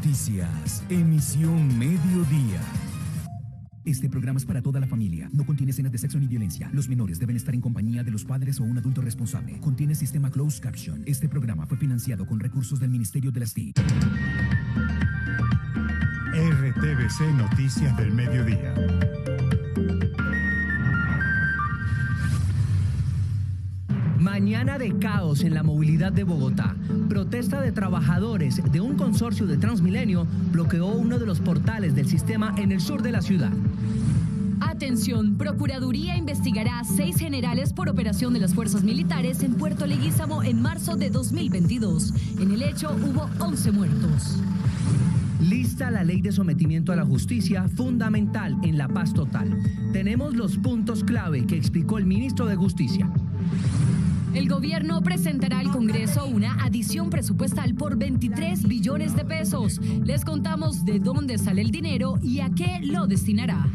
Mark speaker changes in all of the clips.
Speaker 1: Noticias, emisión mediodía. Este programa es para toda la familia. No contiene escenas de sexo ni violencia. Los menores deben estar en compañía de los padres o un adulto responsable. Contiene sistema closed caption. Este programa fue financiado con recursos del Ministerio de las TIC.
Speaker 2: RTVC Noticias del Mediodía.
Speaker 3: Mañana de caos en la movilidad de Bogotá. Protesta de trabajadores de un consorcio de Transmilenio bloqueó uno de los portales del sistema en el sur de la ciudad.
Speaker 4: Atención, Procuraduría investigará a 6 generales por operación de las fuerzas militares en Puerto Leguízamo en marzo de 2022. En el hecho hubo 11 muertos.
Speaker 3: Lista la ley de sometimiento a la justicia, fundamental en la paz total. Tenemos los puntos clave que explicó el ministro de Justicia.
Speaker 4: El gobierno presentará al Congreso una adición presupuestal por 23 billones de pesos. Les contamos de dónde sale el dinero y a qué lo destinará.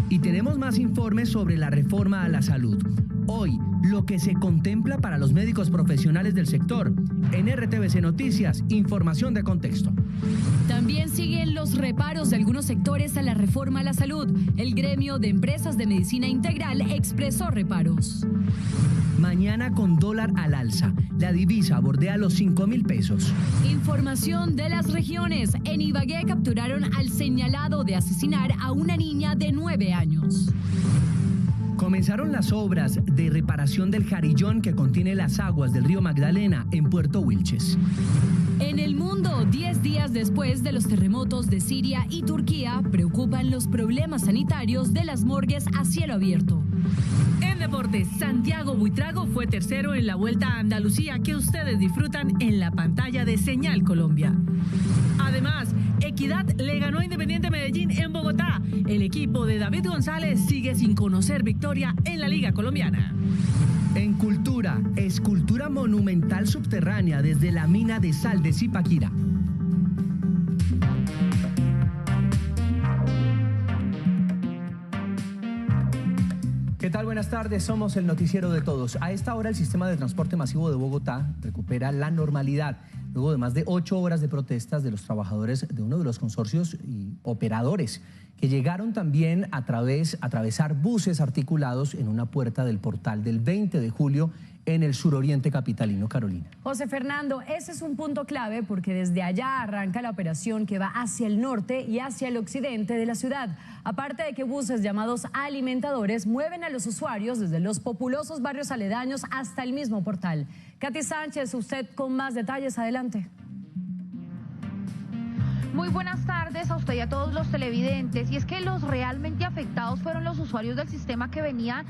Speaker 3: Y tenemos más informes sobre la reforma a la salud. Hoy, lo que se contempla para los médicos profesionales del sector. En RTVC Noticias, información de contexto.
Speaker 4: También siguen los reparos de algunos sectores a la reforma a la salud. El gremio de empresas de medicina integral expresó reparos.
Speaker 3: Mañana con dólar al alza. La divisa bordea los 5.000 pesos.
Speaker 4: Información de las regiones. En Ibagué capturaron al señalado de asesinar a una niña de 9 años.
Speaker 3: Comenzaron las obras de reparación del jarillón que contiene las aguas del río Magdalena en Puerto Wilches.
Speaker 4: En el mundo, 10 días después de los terremotos de Siria y Turquía, preocupan los problemas sanitarios de las morgues a cielo abierto. En deportes, Santiago Buitrago fue tercero en la Vuelta a Andalucía que ustedes disfrutan en la pantalla de Señal Colombia. Además, Equidad le ganó a Independiente Medellín en Bogotá. El equipo de David González sigue sin conocer victoria en la Liga Colombiana.
Speaker 3: En cultura, escultura monumental subterránea desde la mina de sal de Zipaquirá. ¿Qué tal? Buenas tardes, somos el noticiero de todos. A esta hora el sistema de transporte masivo de Bogotá recupera la normalidad, luego de más de 8 horas de protestas de los trabajadores de uno de los consorcios y operadores, que llegaron también a atravesar buses articulados en una puerta del portal del 20 de julio en el suroriente capitalino. Carolina.
Speaker 5: José Fernando, ese es un punto clave porque desde allá arranca la operación que va hacia el norte y hacia el occidente de la ciudad. Aparte de que buses llamados alimentadores mueven a los usuarios desde los populosos barrios aledaños hasta el mismo portal. Katy Sánchez, usted con más detalles, adelante.
Speaker 6: Muy buenas tardes a usted y a todos los televidentes. Y es que los realmente afectados fueron los usuarios del sistema que venían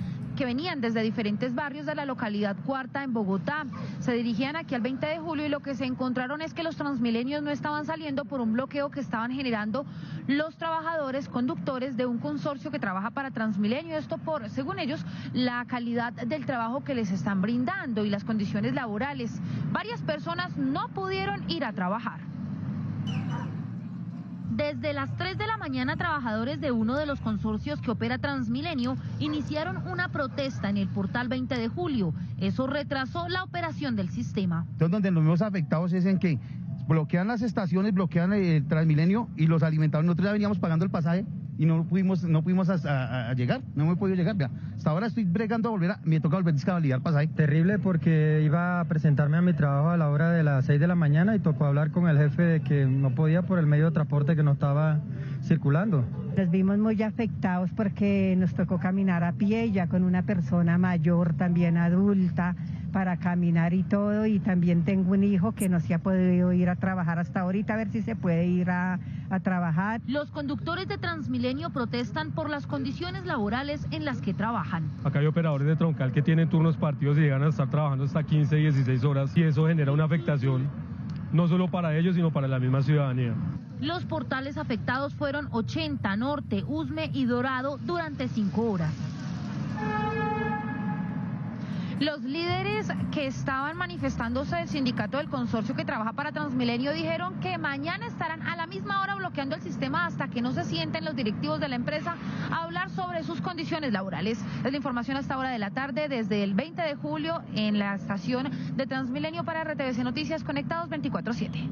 Speaker 6: desde diferentes barrios de la localidad Cuarta en Bogotá. Se dirigían aquí al 20 de julio y lo que se encontraron es que los transmilenios no estaban saliendo por un bloqueo que estaban generando los trabajadores conductores de un consorcio que trabaja para Transmilenio. Esto por, según ellos, la calidad del trabajo que les están brindando y las condiciones laborales. Varias personas no pudieron ir a trabajar. Desde las 3 de la mañana, trabajadores de uno de los consorcios que opera Transmilenio iniciaron una protesta en el portal 20 de julio. Eso retrasó la operación del sistema.
Speaker 7: Entonces, donde nos vemos afectados es en que bloquean las estaciones, bloquean el Transmilenio y los alimentadores. Nosotros ya veníamos pagando el pasaje y no pudimos a llegar, no me he podido llegar. Vea, hasta ahora estoy bregando me toca volver a validar el pasaje.
Speaker 8: Terrible, porque iba a presentarme a mi trabajo a la hora de las 6 de la mañana y tocó hablar con el jefe de que no podía por el medio de transporte que no estaba circulando.
Speaker 9: Nos vimos muy afectados porque nos tocó caminar a pie, ya con una persona mayor, también adulta, para caminar y todo, y también tengo un hijo que no se ha podido ir a trabajar hasta ahorita, a ver si se puede ir a trabajar.
Speaker 6: Los conductores de Transmilenio protestan por las condiciones laborales en las que trabajan.
Speaker 10: Acá hay operadores de troncal que tienen turnos partidos y llegan a estar trabajando hasta 15, 16 horas y eso genera una afectación no solo para ellos, sino para la misma ciudadanía.
Speaker 6: Los portales afectados fueron 80, Norte, Usme y Dorado durante 5 horas. Los líderes que estaban manifestándose del sindicato del consorcio que trabaja para Transmilenio dijeron que mañana estarán a la misma hora bloqueando el sistema hasta que no se sienten los directivos de la empresa a hablar sobre sus condiciones laborales. Es la información a esta hora de la tarde desde el 20 de julio en la estación de Transmilenio para RTVC Noticias, conectados 24/7.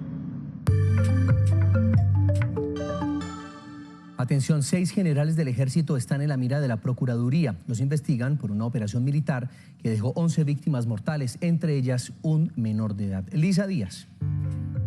Speaker 3: Atención, 6 generales del ejército están en la mira de la Procuraduría. Los investigan por una operación militar que dejó 11 víctimas mortales, entre ellas un menor de edad. Lisa Díaz.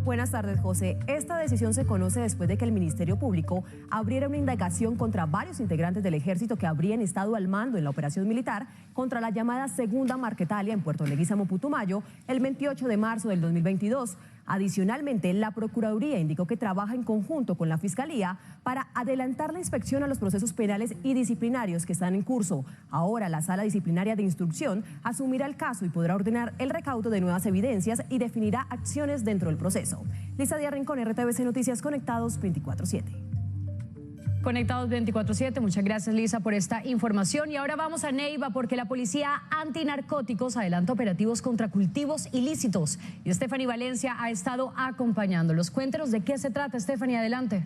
Speaker 11: Buenas tardes, José. Esta decisión se conoce después de que el Ministerio Público abriera una indagación contra varios integrantes del ejército que habrían estado al mando en la operación militar contra la llamada Segunda Marquetalia en Puerto Leguízamo, Putumayo, el 28 de marzo del 2022. Adicionalmente, la Procuraduría indicó que trabaja en conjunto con la Fiscalía para adelantar la inspección a los procesos penales y disciplinarios que están en curso. Ahora, la Sala Disciplinaria de Instrucción asumirá el caso y podrá ordenar el recaudo de nuevas evidencias y definirá acciones dentro del proceso. Lisa Díaz Rincón, RTVC Noticias, Conectados 24/7.
Speaker 5: Conectados 24/7, muchas gracias Lisa por esta información. Y ahora vamos a Neiva porque la policía antinarcóticos adelanta operativos contra cultivos ilícitos. Y Stephanie Valencia ha estado acompañándolos. Cuéntenos de qué se trata, Stephanie, adelante.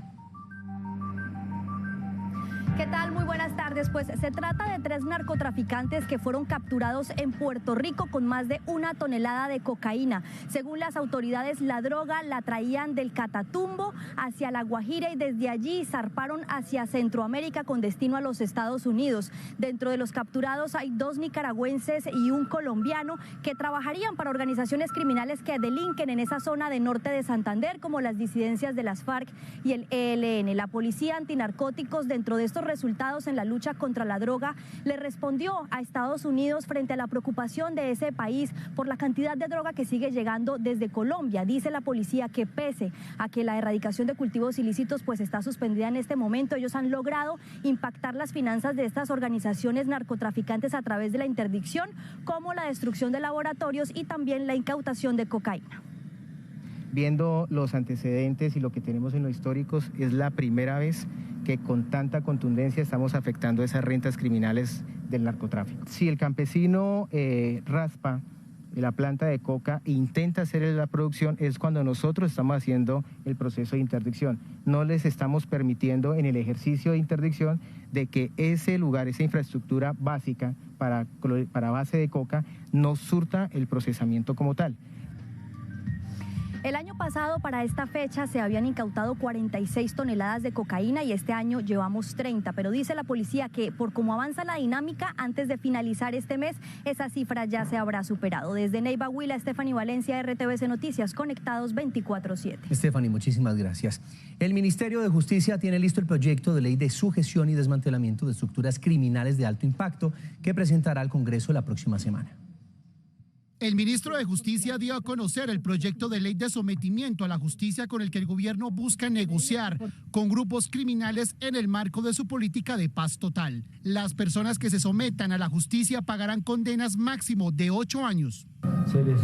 Speaker 12: ¿Qué tal? Muy buenas tardes. Pues se trata de 3 narcotraficantes que fueron capturados en Puerto Rico con más de 1 tonelada de cocaína. Según las autoridades, la droga la traían del Catatumbo hacia La Guajira y desde allí zarparon hacia Centroamérica con destino a los Estados Unidos. Dentro de los capturados hay 2 nicaragüenses y un colombiano que trabajarían para organizaciones criminales que delinquen en esa zona de norte de Santander, como las disidencias de las FARC y el ELN. La policía antinarcóticos, dentro de estos resultados en la lucha contra la droga, le respondió a Estados Unidos frente a la preocupación de ese país por la cantidad de droga que sigue llegando desde Colombia. Dice la policía que pese a que la erradicación de cultivos ilícitos pues está suspendida en este momento, ellos han logrado impactar las finanzas de estas organizaciones narcotraficantes a través de la interdicción, como la destrucción de laboratorios y también la incautación de cocaína.
Speaker 13: Viendo los antecedentes y lo que tenemos en los históricos, es la primera vez que con tanta contundencia estamos afectando esas rentas criminales del narcotráfico. Si el campesino raspa la planta de coca e intenta hacer la producción, es cuando nosotros estamos haciendo el proceso de interdicción. No les estamos permitiendo en el ejercicio de interdicción de que ese lugar, esa infraestructura básica para base de coca, no surta el procesamiento como tal.
Speaker 12: El año pasado, para esta fecha, se habían incautado 46 toneladas de cocaína y este año llevamos 30. Pero dice la policía que por cómo avanza la dinámica, antes de finalizar este mes, esa cifra ya se habrá superado. Desde Neiva, Huila, Stephanie Valencia, RTVC Noticias, Conectados 24/7.
Speaker 3: Stephanie, muchísimas gracias. El Ministerio de Justicia tiene listo el proyecto de ley de sujeción y desmantelamiento de estructuras criminales de alto impacto que presentará al Congreso la próxima semana.
Speaker 14: El ministro de Justicia dio a conocer el proyecto de ley de sometimiento a la justicia con el que el gobierno busca negociar con grupos criminales en el marco de su política de paz total. Las personas que se sometan a la justicia pagarán condenas máximo de 8 años.
Speaker 15: Se les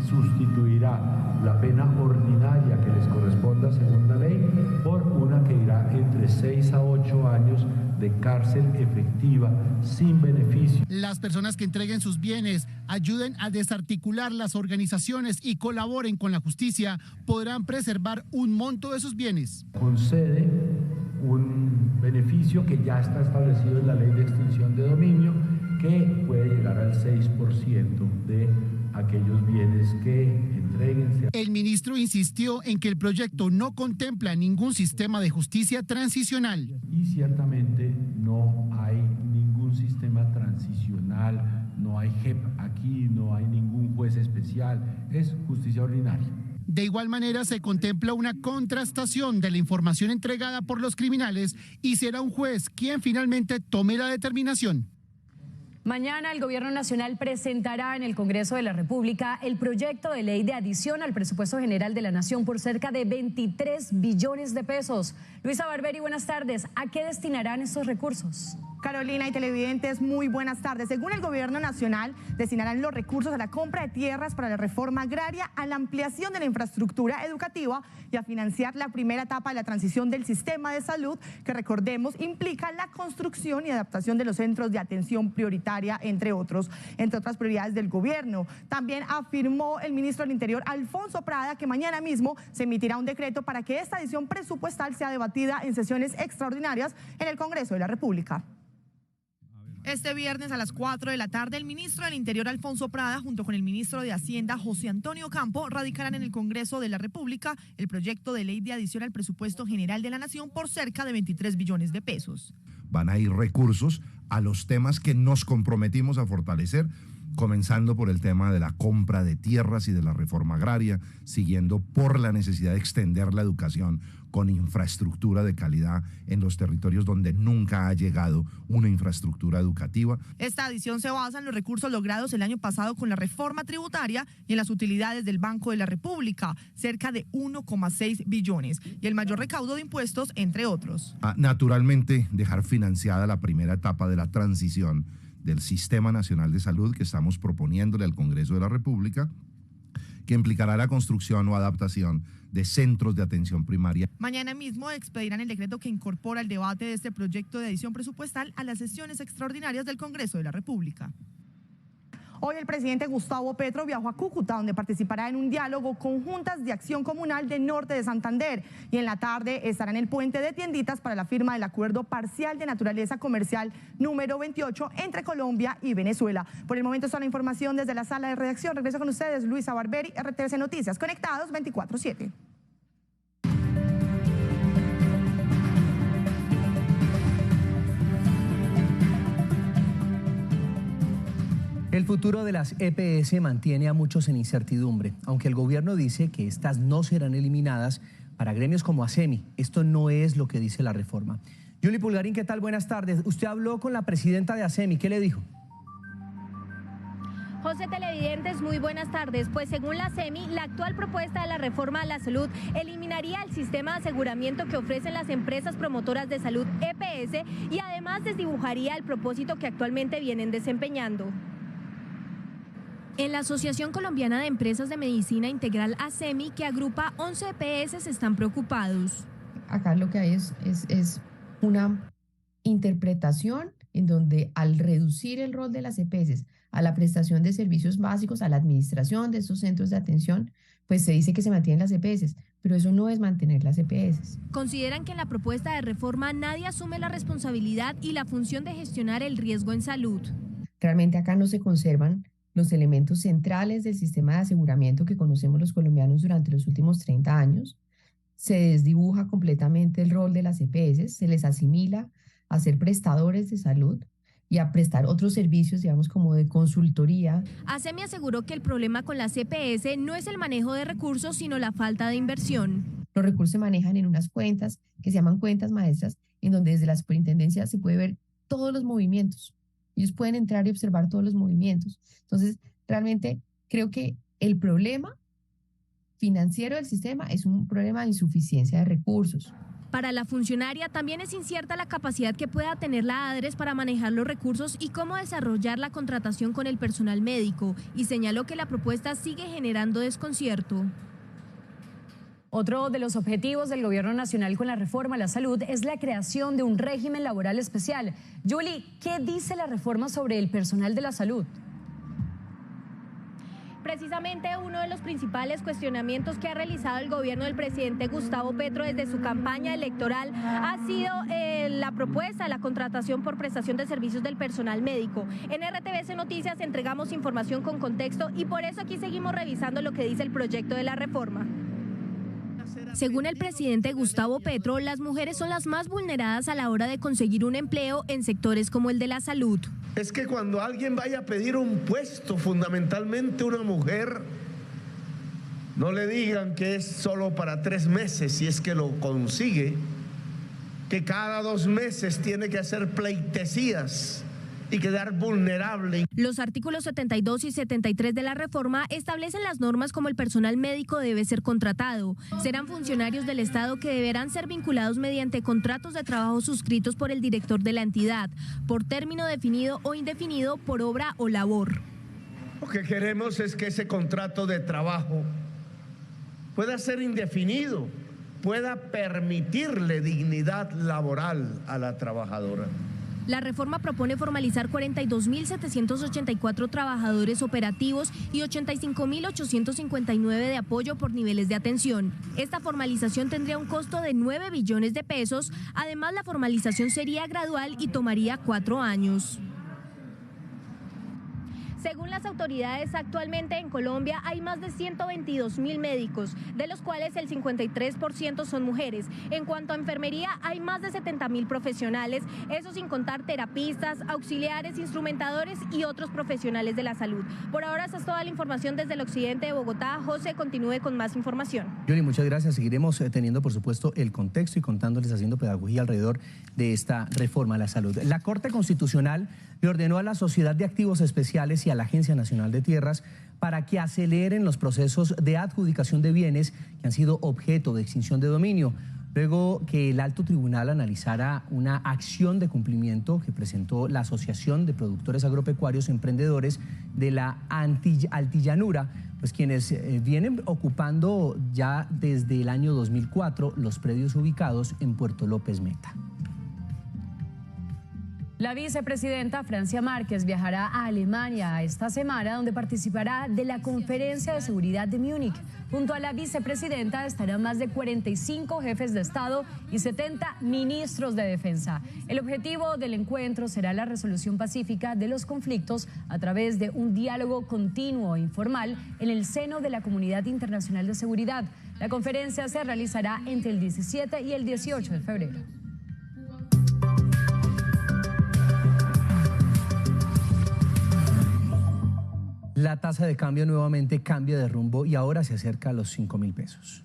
Speaker 15: sustituirá la pena ordinaria que les corresponda según la ley por una que irá entre 6 a 8 años de cárcel efectiva sin beneficio.
Speaker 14: Las personas que entreguen sus bienes, ayuden a desarticular las organizaciones y colaboren con la justicia podrán preservar un monto de sus bienes.
Speaker 15: Concede un beneficio que ya está establecido en la ley de extinción de dominio, que puede llegar al 6% de aquellos bienes que entreguen.
Speaker 14: El ministro insistió en que el proyecto no contempla ningún sistema de justicia transicional.
Speaker 15: Y ciertamente no hay ningún sistema transicional, no hay JEP aquí, no hay ningún juez especial, es justicia ordinaria.
Speaker 14: De igual manera, se contempla una contrastación de la información entregada por los criminales y será un juez quien finalmente tome la determinación.
Speaker 5: Mañana el Gobierno Nacional presentará en el Congreso de la República el proyecto de ley de adición al presupuesto general de la Nación por cerca de 23 billones de pesos. Luisa Barberi, buenas tardes. ¿A qué destinarán estos recursos?
Speaker 16: Carolina y televidentes, muy buenas tardes. Según el Gobierno Nacional, destinarán los recursos a la compra de tierras para la reforma agraria, a la ampliación de la infraestructura educativa y a financiar la primera etapa de la transición del sistema de salud, que recordemos implica la construcción y adaptación de los centros de atención prioritaria, entre otras prioridades del gobierno. También afirmó el ministro del Interior, Alfonso Prada, que mañana mismo se emitirá un decreto para que esta adición presupuestal sea debatida en sesiones extraordinarias en el Congreso de la República. Este viernes a las 4 de la tarde, el ministro del Interior, Alfonso Prada, junto con el ministro de Hacienda, José Antonio Campo, radicarán en el Congreso de la República el proyecto de ley de adición al presupuesto general de la Nación por cerca de 23 billones de pesos.
Speaker 17: Van a ir recursos a los temas que nos comprometimos a fortalecer, comenzando por el tema de la compra de tierras y de la reforma agraria, siguiendo por la necesidad de extender la educación con infraestructura de calidad en los territorios donde nunca ha llegado una infraestructura educativa.
Speaker 16: Esta adición se basa en los recursos logrados el año pasado con la reforma tributaria y en las utilidades del Banco de la República, cerca de 1,6 billones, y el mayor recaudo de impuestos, entre otros.
Speaker 17: Naturalmente, dejar financiada la primera etapa de la transición del Sistema Nacional de Salud que estamos proponiéndole al Congreso de la República, que implicará la construcción o adaptación de centros de atención primaria.
Speaker 16: Mañana mismo expedirán el decreto que incorpora el debate de este proyecto de adición presupuestal a las sesiones extraordinarias del Congreso de la República. Hoy el presidente Gustavo Petro viajó a Cúcuta, donde participará en un diálogo con juntas de acción comunal del norte de Santander, y en la tarde estará en el puente de Tienditas para la firma del acuerdo parcial de naturaleza comercial número 28 entre Colombia y Venezuela. Por el momento está la información desde la sala de redacción. Regreso con ustedes, Luisa Barberi, RTVC Noticias, conectados 24/7.
Speaker 3: El futuro de las EPS mantiene a muchos en incertidumbre, aunque el gobierno dice que estas no serán eliminadas para gremios como ASEMI. Esto no es lo que dice la reforma. Yuli Pulgarín, ¿qué tal? Buenas tardes. Usted habló con la presidenta de ASEMI. ¿Qué le dijo?
Speaker 12: José, televidentes, muy buenas tardes. Pues según la ASEMI, la actual propuesta de la reforma a la salud eliminaría el sistema de aseguramiento que ofrecen las empresas promotoras de salud EPS y además desdibujaría el propósito que actualmente vienen desempeñando.
Speaker 4: En la Asociación Colombiana de Empresas de Medicina Integral ASEMI, que agrupa 11 EPS, están preocupados.
Speaker 18: Acá lo que hay es una interpretación en donde al reducir el rol de las EPS a la prestación de servicios básicos, a la administración de estos centros de atención, pues se dice que se mantienen las EPS, pero eso no es mantener las EPS.
Speaker 4: Consideran que en la propuesta de reforma nadie asume la responsabilidad y la función de gestionar el riesgo en salud.
Speaker 18: Realmente acá no se conservan los elementos centrales del sistema de aseguramiento que conocemos los colombianos durante los últimos 30 años. Se desdibuja completamente el rol de las EPS, se les asimila a ser prestadores de salud y a prestar otros servicios, digamos, como de consultoría.
Speaker 4: ASEMI aseguró que el problema con las EPS no es el manejo de recursos, sino la falta de inversión.
Speaker 18: Los recursos se manejan en unas cuentas que se llaman cuentas maestras, en donde desde la superintendencia se puede ver todos los movimientos. Ellos pueden entrar y observar todos los movimientos. Entonces, realmente creo que el problema financiero del sistema es un problema de insuficiencia de recursos.
Speaker 4: Para la funcionaria también es incierta la capacidad que pueda tener la ADRES para manejar los recursos y cómo desarrollar la contratación con el personal médico, y señaló que la propuesta sigue generando desconcierto.
Speaker 5: Otro de los objetivos del Gobierno Nacional con la reforma a la salud es la creación de un régimen laboral especial. Yuli, ¿qué dice la reforma sobre el personal de la salud?
Speaker 12: Precisamente uno de los principales cuestionamientos que ha realizado el gobierno del presidente Gustavo Petro desde su campaña electoral ha sido la propuesta de la contratación por prestación de servicios del personal médico. En RTVC Noticias entregamos información con contexto y por eso aquí seguimos revisando lo que dice el proyecto de la reforma.
Speaker 4: Según el presidente Gustavo Petro, las mujeres son las más vulneradas a la hora de conseguir un empleo en sectores como el de la salud.
Speaker 19: Es que cuando alguien vaya a pedir un puesto, fundamentalmente una mujer, no le digan que es solo para 3 meses si es que lo consigue, que cada 2 meses tiene que hacer pleitesías y quedar vulnerable.
Speaker 4: Los artículos 72 y 73 de la reforma establecen las normas como el personal médico debe ser contratado. Serán funcionarios del Estado que deberán ser vinculados mediante contratos de trabajo suscritos por el director de la entidad, por término definido o indefinido, por obra o labor.
Speaker 19: Lo que queremos es que ese contrato de trabajo pueda ser indefinido, pueda permitirle dignidad laboral a la trabajadora.
Speaker 4: La reforma propone formalizar 42.784 trabajadores operativos y 85.859 de apoyo por niveles de atención. Esta formalización tendría un costo de 9 billones de pesos. Además, la formalización sería gradual y tomaría 4 años.
Speaker 12: Según las autoridades, actualmente en Colombia hay más de 122.000 médicos, de los cuales el 53% son mujeres. En cuanto a enfermería, hay más de 70.000 profesionales, eso sin contar terapistas, auxiliares, instrumentadores y otros profesionales de la salud. Por ahora, esa es toda la información desde el occidente de Bogotá. José, continúe con más información.
Speaker 3: Johnny, muchas gracias. Seguiremos teniendo, por supuesto, el contexto y contándoles, haciendo pedagogía alrededor de esta reforma a la salud. La Corte Constitucional le ordenó a la Sociedad de Activos Especiales y a la Agencia Nacional de Tierras para que aceleren los procesos de adjudicación de bienes que han sido objeto de extinción de dominio, luego que el Alto Tribunal analizara una acción de cumplimiento que presentó la Asociación de Productores Agropecuarios Emprendedores de la Altillanura, pues quienes vienen ocupando ya desde el año 2004 los predios ubicados en Puerto López Meta.
Speaker 5: La vicepresidenta Francia Márquez viajará a Alemania esta semana, donde participará de la Conferencia de Seguridad de Múnich. Junto a la vicepresidenta estarán más de 45 jefes de Estado y 70 ministros de defensa. El objetivo del encuentro será la resolución pacífica de los conflictos a través de un diálogo continuo e informal en el seno de la Comunidad Internacional de Seguridad. La conferencia se realizará entre el 17 y el 18 de febrero.
Speaker 3: La tasa de cambio nuevamente cambia de rumbo y ahora se acerca a los 5.000 pesos.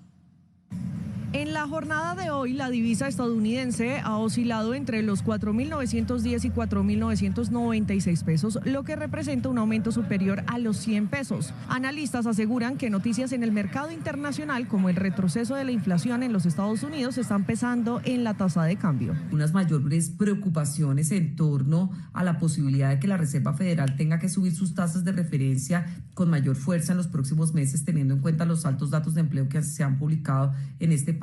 Speaker 20: En la jornada de hoy, la divisa estadounidense ha oscilado entre los 4.910 y 4.996 pesos, lo que representa un aumento superior a los 100 pesos. Analistas aseguran que noticias en el mercado internacional, como el retroceso de la inflación en los Estados Unidos, están pesando en la tasa de cambio.
Speaker 21: Unas mayores preocupaciones en torno a la posibilidad de que la Reserva Federal tenga que subir sus tasas de referencia con mayor fuerza en los próximos meses, teniendo en cuenta los altos datos de empleo que se han publicado en este país.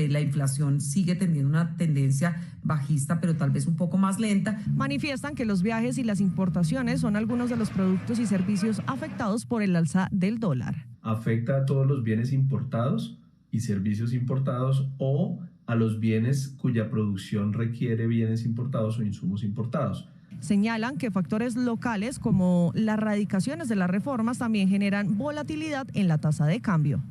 Speaker 21: La inflación sigue teniendo una tendencia bajista, pero tal vez un poco más lenta.
Speaker 20: Manifiestan que los viajes y las importaciones son algunos de los productos y servicios afectados por el alza del dólar.
Speaker 22: Afecta a todos los bienes importados y servicios importados o a los bienes cuya producción requiere bienes importados o insumos importados.
Speaker 20: Señalan que factores locales como las radicaciones de las reformas también generan volatilidad en la tasa de cambio.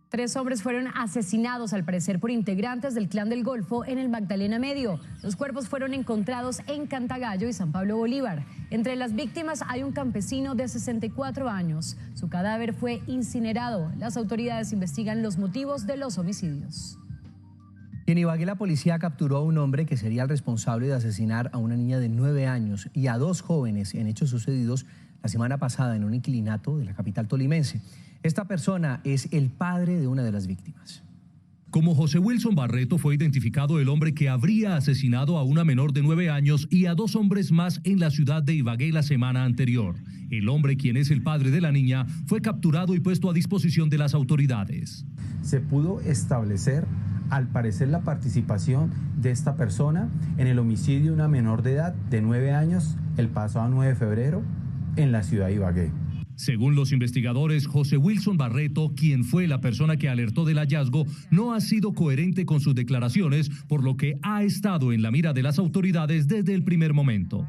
Speaker 5: Tres hombres fueron asesinados, al parecer, por integrantes del Clan del Golfo en el Magdalena Medio. Los cuerpos fueron encontrados en Cantagallo y San Pablo Bolívar. Entre las víctimas hay un campesino de 64 años. Su cadáver fue incinerado. Las autoridades investigan los motivos de los homicidios.
Speaker 3: En Ibagué, la policía capturó a un hombre que sería el responsable de asesinar a una niña de 9 años y a 2 jóvenes en hechos sucedidos la semana pasada en un inquilinato de la capital tolimense. Esta persona es el padre de una de las víctimas.
Speaker 23: Como José Wilson Barreto, fue identificado el hombre que habría asesinado a una menor de 9 años y a 2 hombres más en la ciudad de Ibagué la semana anterior. El hombre, quien es el padre de la niña, fue capturado y puesto a disposición de las autoridades.
Speaker 24: Se pudo establecer, al parecer, la participación de esta persona en el homicidio de una menor de edad de 9 años el pasado 9 de febrero en la ciudad de Ibagué.
Speaker 23: Según los investigadores, José Wilson Barreto, quien fue la persona que alertó del hallazgo, no ha sido coherente con sus declaraciones, por lo que ha estado en la mira de las autoridades desde el primer momento.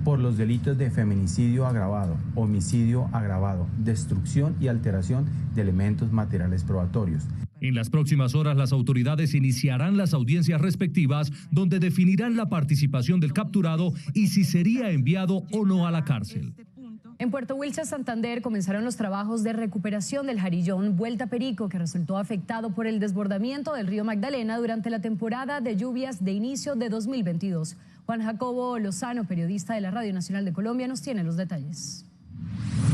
Speaker 24: Por los delitos de feminicidio agravado, homicidio agravado, destrucción y alteración de elementos materiales probatorios.
Speaker 23: En las próximas horas, las autoridades iniciarán las audiencias respectivas, donde definirán la participación del capturado y si sería enviado o no a la cárcel.
Speaker 5: En Puerto Wilches, Santander, comenzaron los trabajos de recuperación del Jarillón Vuelta Perico, que resultó afectado por el desbordamiento del río Magdalena durante la temporada de lluvias de inicio de 2022. Juan Jacobo Lozano, periodista de la Radio Nacional de Colombia, nos tiene los detalles.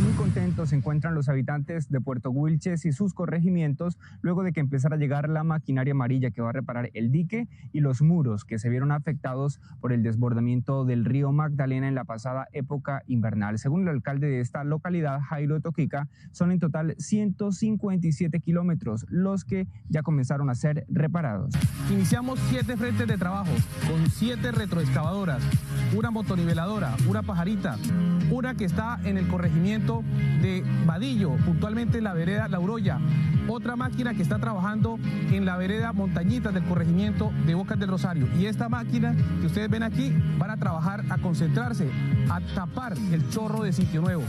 Speaker 25: Muy contentos se encuentran los habitantes de Puerto Wilches y sus corregimientos luego de que empezara a llegar la maquinaria amarilla que va a reparar el dique y los muros que se vieron afectados por el desbordamiento del río Magdalena en la pasada época invernal. Según el alcalde de esta localidad, Jairo Toquica, son en total 157 kilómetros los que ya comenzaron a ser reparados.
Speaker 26: Iniciamos 7 frentes de trabajo con 7 retroexcavadoras, una motoniveladora, una pajarita, una que está en el corregimiento de Vadillo, puntualmente en la vereda La Uroya. Otra máquina que está trabajando en la vereda Montañitas del corregimiento de Bocas del Rosario. Y esta máquina que ustedes ven aquí van a trabajar, a concentrarse, a tapar el chorro de Sitio Nuevo.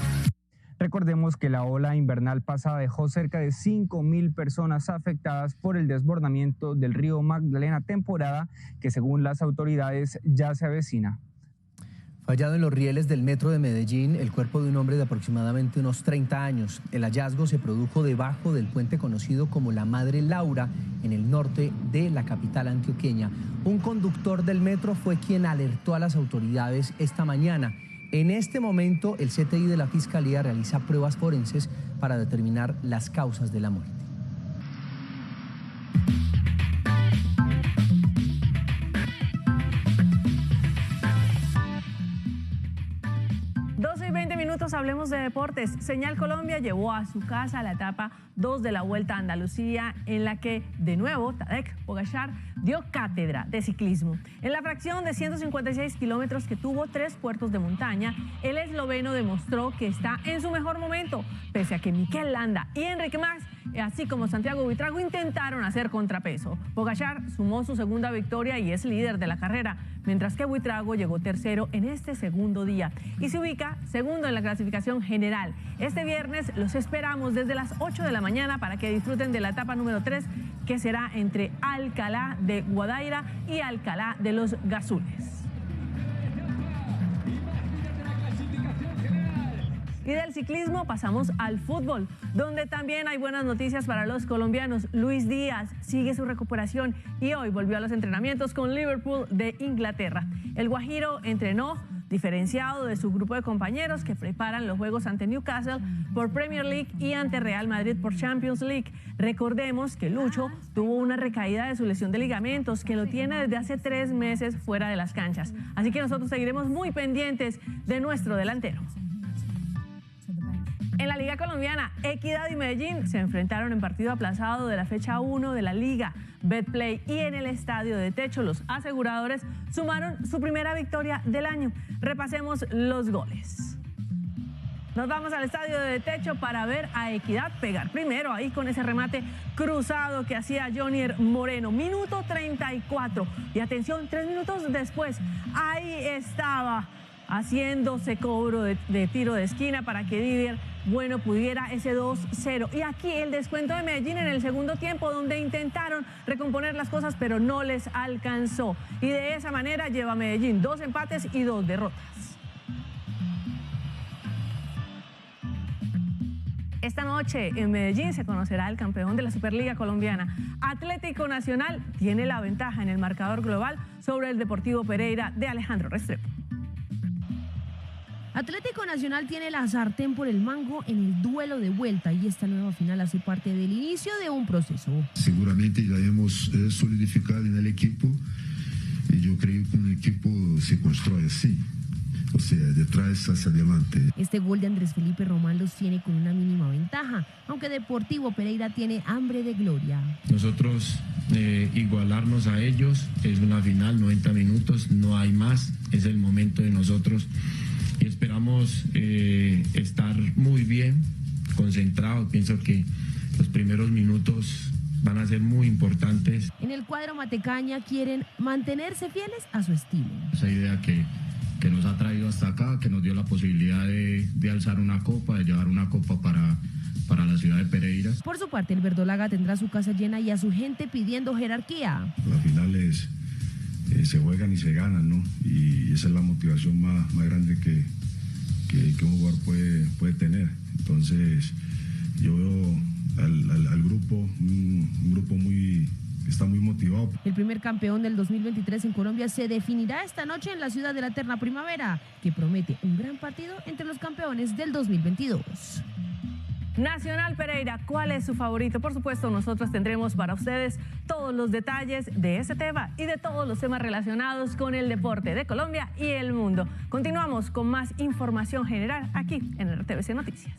Speaker 25: Recordemos que la ola invernal pasada dejó cerca de 5.000 personas afectadas por el desbordamiento del río Magdalena, temporada que según las autoridades ya se avecina.
Speaker 3: Hallado en los rieles del metro de Medellín el cuerpo de un hombre de aproximadamente unos 30 años. El hallazgo se produjo debajo del puente conocido como la Madre Laura, en el norte de la capital antioqueña. Un conductor del metro fue quien alertó a las autoridades esta mañana. En este momento, el CTI de la Fiscalía realiza pruebas forenses para determinar las causas de la muerte.
Speaker 5: 12:20 minutos, hablemos de deportes. Señal Colombia llevó a su casa la etapa 2 de la Vuelta a Andalucía, en la que, de nuevo, Tadej Pogačar dio cátedra de ciclismo. En la fracción de 156 kilómetros que tuvo 3 puertos de montaña, el esloveno demostró que está en su mejor momento, pese a que Mikel Landa y Enric Mas, así como Santiago Buitrago, intentaron hacer contrapeso. Pogačar sumó su segunda victoria y es líder de la carrera, mientras que Buitrago llegó tercero en este segundo día y se ubica segundo en la clasificación general. Este viernes los esperamos desde las 8 de la mañana para que disfruten de la etapa número 3, que será entre Alcalá de Guadaira y Alcalá de los Gazules. Y del ciclismo pasamos al fútbol, donde también hay buenas noticias para los colombianos. Luis Díaz sigue su recuperación y hoy volvió a los entrenamientos con Liverpool de Inglaterra. El guajiro entrenó diferenciado de su grupo de compañeros que preparan los juegos ante Newcastle por Premier League y ante Real Madrid por Champions League. Recordemos que Lucho tuvo una recaída de su lesión de ligamentos que lo tiene desde hace 3 meses fuera de las canchas. Así que nosotros seguiremos muy pendientes de nuestro delantero. En la Liga Colombiana, Equidad y Medellín se enfrentaron en partido aplazado de la fecha 1 de la Liga Betplay, y en el Estadio de Techo los aseguradores sumaron su primera victoria del año. Repasemos los goles. Nos vamos al Estadio de Techo para ver a Equidad pegar primero ahí con ese remate cruzado que hacía Jonier Moreno. Minuto 34. Y atención, 3 minutos después, ahí estaba haciéndose cobro de tiro de esquina para que Didier Bueno pudiera ese 2-0. Y aquí el descuento de Medellín en el segundo tiempo, donde intentaron recomponer las cosas, pero no les alcanzó. Y de esa manera lleva Medellín 2 empates y 2 derrotas. Esta noche en Medellín se conocerá el campeón de la Superliga Colombiana. Atlético Nacional tiene la ventaja en el marcador global sobre el Deportivo Pereira de Alejandro Restrepo.
Speaker 1: Atlético Nacional tiene la sartén por el mango en el duelo de vuelta, y esta nueva final hace parte del inicio de un proceso.
Speaker 2: Seguramente ya hemos solidificado en el equipo, y yo creo que un equipo se construye así, o sea, de atrás hacia adelante.
Speaker 1: Este gol de Andrés Felipe Román los tiene con una mínima ventaja, aunque Deportivo Pereira tiene hambre de gloria.
Speaker 7: Nosotros igualarnos a ellos, es una final, 90 minutos, no hay más, es el momento de nosotros. Y esperamos estar muy bien, concentrados. Pienso que los primeros minutos van a ser muy importantes.
Speaker 1: En el cuadro matecaña quieren mantenerse fieles a su estilo.
Speaker 7: Esa idea que nos ha traído hasta acá, que nos dio la posibilidad de alzar una copa, de llevar una copa para la ciudad de Pereira.
Speaker 1: Por su parte, el verdolaga tendrá su casa llena y a su gente pidiendo jerarquía.
Speaker 2: Las finales se juegan y se ganan, ¿no? Y esa es la motivación más grande que un jugador puede tener. Entonces, yo veo al grupo, un grupo que está muy motivado.
Speaker 1: El primer campeón del 2023 en Colombia se definirá esta noche en la ciudad de la eterna primavera, que promete un gran partido entre los campeones del 2022.
Speaker 5: Nacional Pereira, ¿cuál es su favorito? Por supuesto, nosotros tendremos para ustedes todos los detalles de ese tema y de todos los temas relacionados con el deporte de Colombia y el mundo. Continuamos con más información general aquí en RTVC Noticias.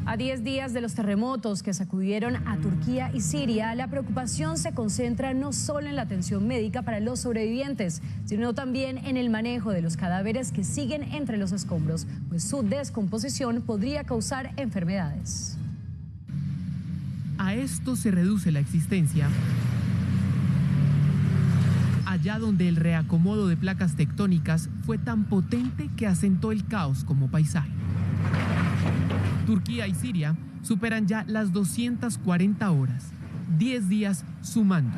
Speaker 5: A 10 días de los terremotos que sacudieron a Turquía y Siria, la preocupación se concentra no solo en la atención médica para los sobrevivientes, sino también en el manejo de los cadáveres que siguen entre los escombros, pues su descomposición podría causar enfermedades.
Speaker 6: A esto se reduce la existencia allá donde el reacomodo de placas tectónicas fue tan potente que asentó el caos como paisaje. Turquía y Siria superan ya las 240 horas, 10 días sumando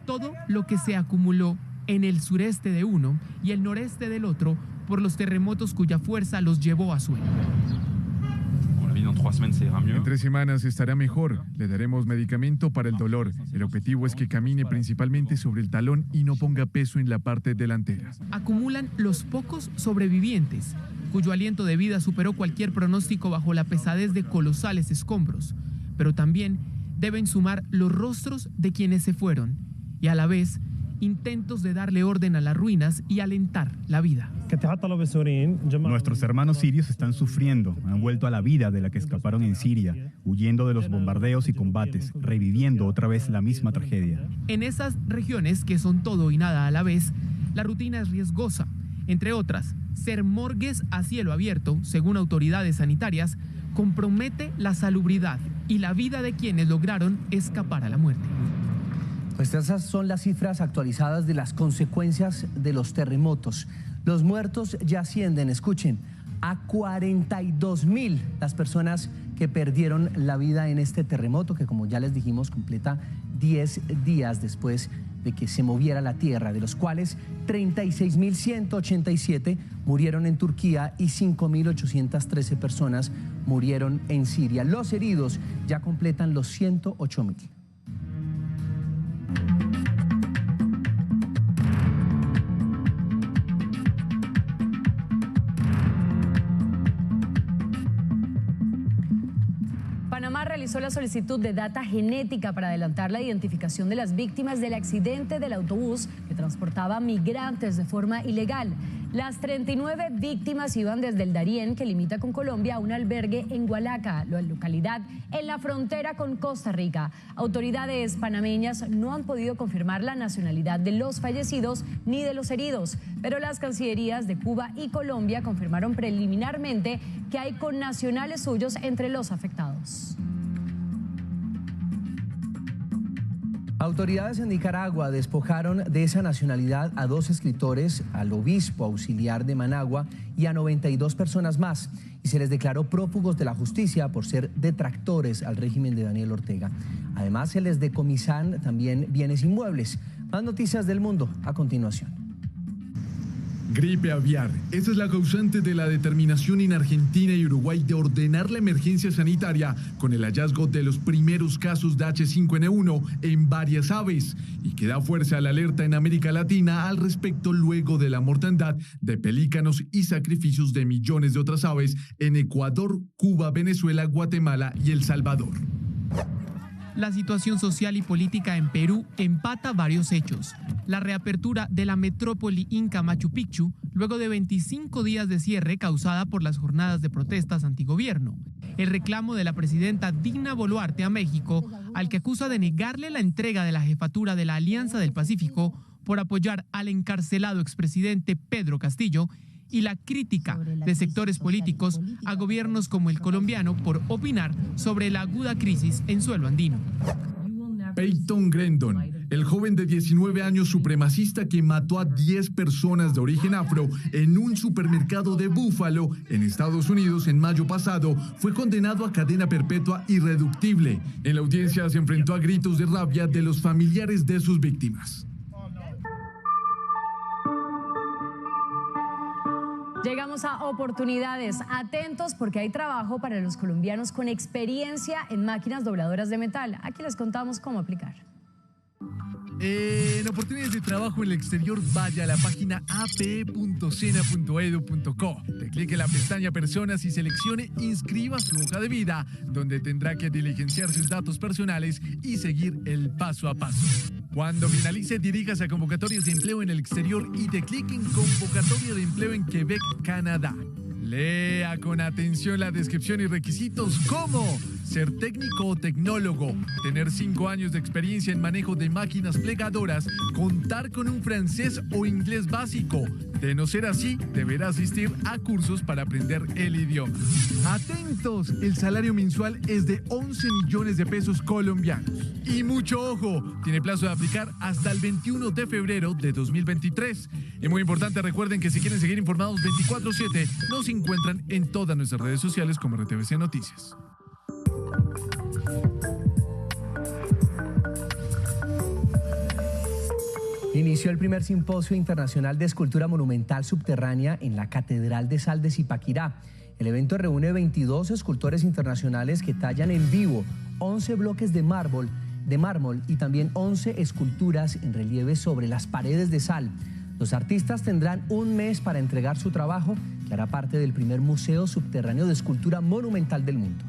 Speaker 6: todo lo que se acumuló en el sureste de uno y el noreste del otro por los terremotos cuya fuerza los llevó a suelo.
Speaker 8: En 3 semanas estará mejor. Le daremos medicamento para el dolor. El objetivo es que camine principalmente sobre el talón y no ponga peso en la parte delantera.
Speaker 6: Acumulan los pocos sobrevivientes, cuyo aliento de vida superó cualquier pronóstico bajo la pesadez de colosales escombros. Pero también deben sumar los rostros de quienes se fueron y a la vez intentos de darle orden a las ruinas y alentar la vida.
Speaker 9: Nuestros hermanos sirios están sufriendo, han vuelto a la vida de la que escaparon en Siria, huyendo de los bombardeos y combates, reviviendo otra vez la misma tragedia.
Speaker 6: En esas regiones que son todo y nada a la vez, la rutina es riesgosa. Entre otras, ser morgues a cielo abierto, según autoridades sanitarias, compromete la salubridad y la vida de quienes lograron escapar a la muerte.
Speaker 3: Pues esas son las cifras actualizadas de las consecuencias de los terremotos. Los muertos ya ascienden, escuchen, a 42.000 las personas que perdieron la vida en este terremoto que, como ya les dijimos, completa 10 días después de que se moviera la tierra, de los cuales 36.187 murieron en Turquía y 5.813 personas murieron en Siria. Los heridos ya completan los 108.000.
Speaker 5: Panamá realizó la solicitud de data genética para adelantar la identificación de las víctimas del accidente del autobús que transportaba migrantes de forma ilegal. Las 39 víctimas iban desde el Darién, que limita con Colombia, a un albergue en Hualaca, la localidad en la frontera con Costa Rica. Autoridades panameñas no han podido confirmar la nacionalidad de los fallecidos ni de los heridos, pero las cancillerías de Cuba y Colombia confirmaron preliminarmente que hay connacionales suyos entre los afectados.
Speaker 3: Autoridades en Nicaragua despojaron de esa nacionalidad a 2 escritores, al obispo auxiliar de Managua y a 92 personas más, y se les declaró prófugos de la justicia por ser detractores al régimen de Daniel Ortega. Además, se les decomisan también bienes inmuebles. Más noticias del mundo a continuación.
Speaker 8: Gripe aviar. Esa es la causante de la determinación en Argentina y Uruguay de ordenar la emergencia sanitaria con el hallazgo de los primeros casos de H5N1 en varias aves y que da fuerza a la alerta en América Latina al respecto luego de la mortandad de pelícanos y sacrificios de millones de otras aves en Ecuador, Cuba, Venezuela, Guatemala y El Salvador.
Speaker 6: La situación social y política en Perú empata varios hechos. La reapertura de la metrópoli inca Machu Picchu luego de 25 días de cierre causada por las jornadas de protestas antigobierno. El reclamo de la presidenta Dina Boluarte a México, al que acusa de negarle la entrega de la jefatura de la Alianza del Pacífico por apoyar al encarcelado expresidente Pedro Castillo, y la crítica de sectores políticos a gobiernos como el colombiano por opinar sobre la aguda crisis en suelo andino.
Speaker 8: Peyton Grendon, el joven de 19 años supremacista que mató a 10 personas de origen afro en un supermercado de Buffalo, en Estados Unidos, en mayo pasado, fue condenado a cadena perpetua irreductible. En la audiencia se enfrentó a gritos de rabia de los familiares de sus víctimas.
Speaker 5: Llegamos a oportunidades. Atentos porque hay trabajo para los colombianos con experiencia en máquinas dobladoras de metal. Aquí les contamos cómo aplicar.
Speaker 8: En oportunidades de trabajo en el exterior, vaya a la página ape.sena.edu.co. Clique en la pestaña Personas y seleccione Inscriba su hoja de vida, donde tendrá que diligenciar sus datos personales y seguir el paso a paso. Cuando finalice, diríjase a convocatorias de empleo en el exterior y dé clic en Convocatoria de empleo en Quebec, Canadá. Lea con atención la descripción y requisitos como ser técnico o tecnólogo, tener 5 años de experiencia en manejo de máquinas plegadoras, contar con un francés o inglés básico. De no ser así, deberá asistir a cursos para aprender el idioma. Atentos, el salario mensual es de 11 millones de pesos colombianos. Y mucho ojo, tiene plazo de aplicar hasta el 21 de febrero de 2023. Y muy importante, recuerden que si quieren seguir informados 24/7, nos encuentran en todas nuestras redes sociales como RTVC Noticias.
Speaker 3: Inició el primer simposio internacional de escultura monumental subterránea en la Catedral de Sal de Zipaquirá. El evento reúne 22 escultores internacionales que tallan en vivo 11 bloques de mármol y también 11 esculturas en relieve sobre las paredes de sal. Los artistas tendrán un mes para entregar su trabajo, que hará parte del primer museo subterráneo de escultura monumental del mundo.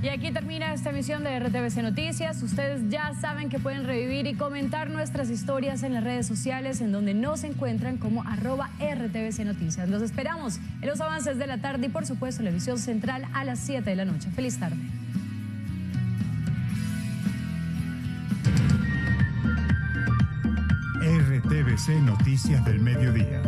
Speaker 5: Y aquí termina esta emisión de RTVC Noticias. Ustedes ya saben que pueden revivir y comentar nuestras historias en las redes sociales, en donde nos encuentran como @RTVC Noticias. Los esperamos en los avances de la tarde y, por supuesto, en la emisión central a las 7 de la noche. Feliz tarde.
Speaker 10: RTVC Noticias del Mediodía.